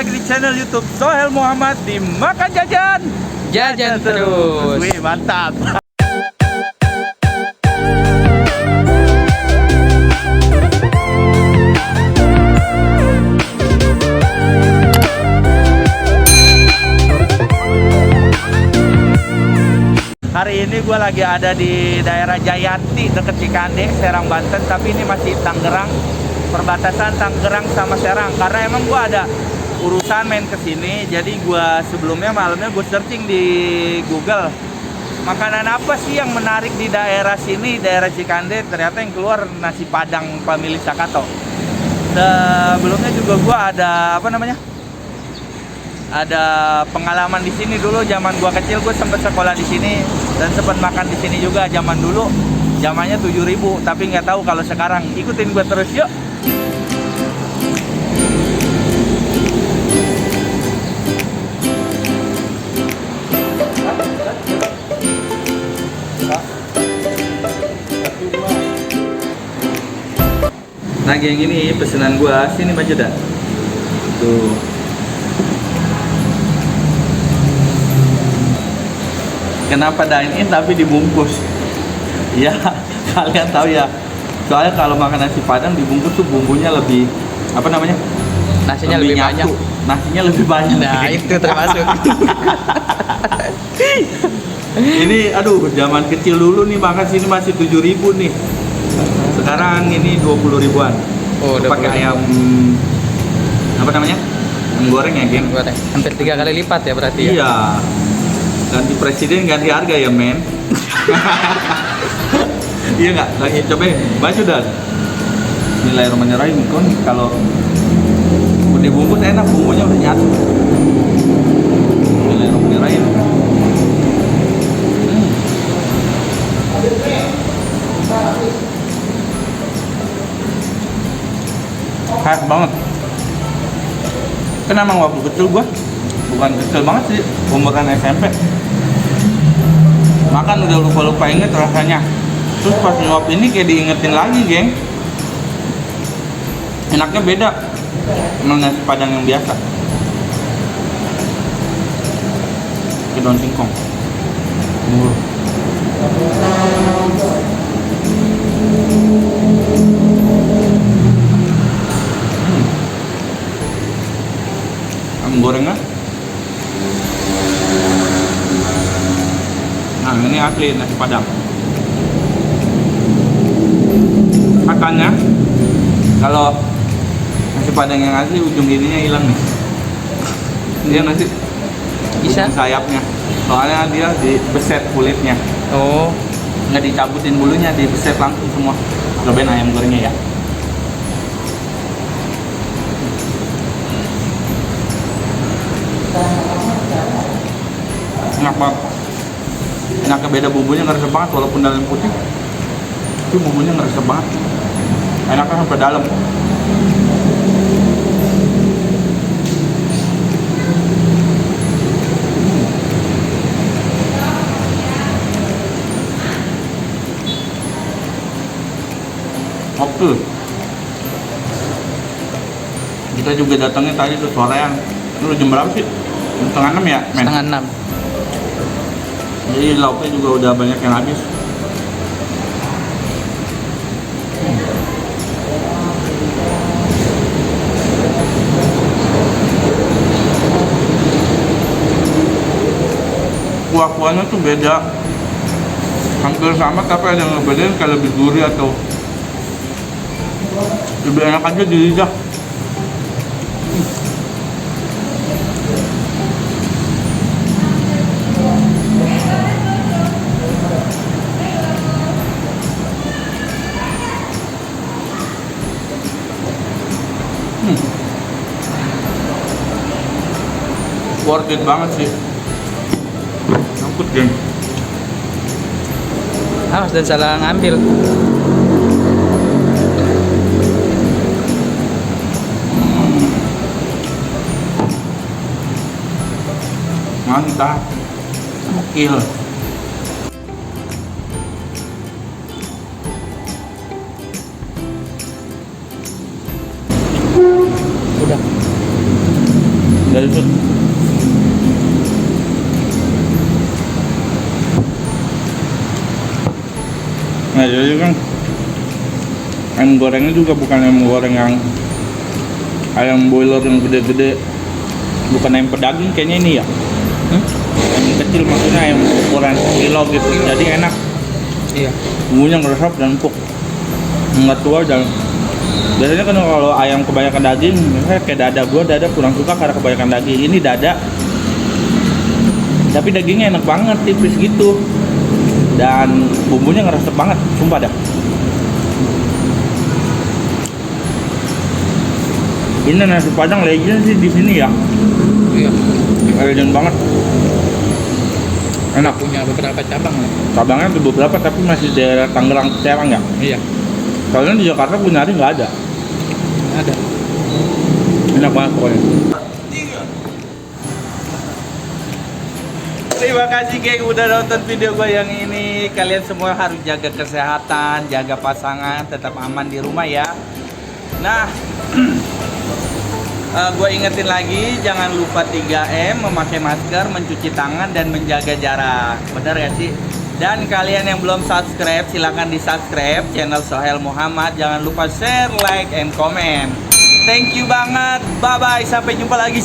lagi di channel YouTube Sohel Muhammad di Makan Jajan. Jajan terus. Wih, mantap. Hari ini gue lagi ada di daerah Jayanti dekat Cikande, Serang, Banten. Tapi ini masih Tangerang, perbatasan Tangerang sama Serang. Karena emang gue ada urusan main ke sini. Jadi gue sebelumnya malamnya gue searching di Google makanan apa sih yang menarik di daerah sini, daerah Cikande. Ternyata yang keluar nasi Padang Family Sakato. Sebelumnya juga gue ada ada pengalaman di sini dulu. Zaman gua kecil gue sempat sekolah di sini dan sempat makan di sini juga zaman dulu. Zamannya 7.000, tapi nggak tahu kalau sekarang. Ikutin gue terus yuk. Nah, yang ini pesanan gua, sini maju dah. Tuh. Kenapa dine-in tapi dibungkus? Ya, kalian tahu ya. Soalnya kalau makan nasi Padang dibungkus tuh bumbunya lebih Nasinya lebih banyak. Nasinya lebih banyak. Nah, itu termasuk. Ini aduh, zaman kecil dulu nih makan sini masih 7.000 nih. Sekarang ini 20 ribuan. Oh, udah pakai ayam ayam goreng ya, geng? Goreng. Hampir 3 kali lipat ya berarti ya. Iya. Ganti presiden, ganti harga ya, men. Iya nggak? Lagi cobain, baca dan Bismillahirrahmanirrahim. Kon kalau udah bungkus enak, bumbunya udah nyatu. Bismillahirrahmanirrahim. Khas banget. Kan emang waktu kecil gua, bukan kecil banget sih, umuran SMP. Makan udah lupa-lupa inget rasanya. Terus pas nyuap ini kayak diingetin lagi, geng. Enaknya beda sama nasi Padang yang biasa. Ke daun singkong. Ayam gorengnya. Nah, ini asli nasi Padang. Katanya kalau nasi Padang yang asli ujung ininya hilang nih. Dia nasi Bisa? ujung sayapnya. Soalnya dia dibeset kulitnya. Oh, Nggak dicabutin bulunya, dibeset langsung semua. Cobain ayam gorengnya ya. Enak banget. Enaknya beda, bumbunya ngeresep banget walaupun dalam putih. Itu bumbunya ngeresep banget. Enaknya sampai dalam. Oke. Kita juga datangnya tadi tuh sorean. Lu jam berapa sih? Jam setengah 6 ya, men? setengah 6. Jadi lauknya juga udah banyak yang habis. Kuah-kuahnya tuh beda. Hampir sama tapi ada yang ngebedain kayak lebih gurih atau lebih enak aja di lidah. Worth it banget sih. Nyangkut, geng. Awas dan salah ngambil. Mantap. Gokil. Udah. Very good. Nah jadi kan ayam gorengnya juga bukan ayam goreng yang ayam boiler yang gede-gede, bukan ayam pedaging kayaknya ini ya. Ayam kecil maksudnya ayam ukuran kilo gitu, jadi enak. Iya. Bumbunya ngeresap dan empuk, nggak tua. Dan biasanya kan kalau ayam kebanyakan daging, misalnya kayak dada kurang suka karena kebanyakan daging. Ini dada tapi dagingnya enak banget, tipis gitu, dan bumbunya ngeresep banget, sumpah dah. Ini nasi padang legend sih di sini ya. Iya. Legend banget. Enak. Punya beberapa cabang ya. Cabangnya ada beberapa tapi masih di daerah Tangerang Serang ya. Iya. Soalnya di Jakarta gue nyari nggak ada. Ada. Enak banget pokoknya. Terima kasih geng udah nonton video gue yang ini. Kalian semua harus jaga kesehatan, jaga pasangan, tetap aman di rumah ya. Nah, gue ingetin lagi, jangan lupa 3M, memakai masker, mencuci tangan, dan menjaga jarak. Bener gak sih? Dan kalian yang belum subscribe, silahkan di subscribe channel Sohail Muhammad. Jangan lupa share, like, and comment. Thank you banget. Bye-bye. Sampai jumpa lagi.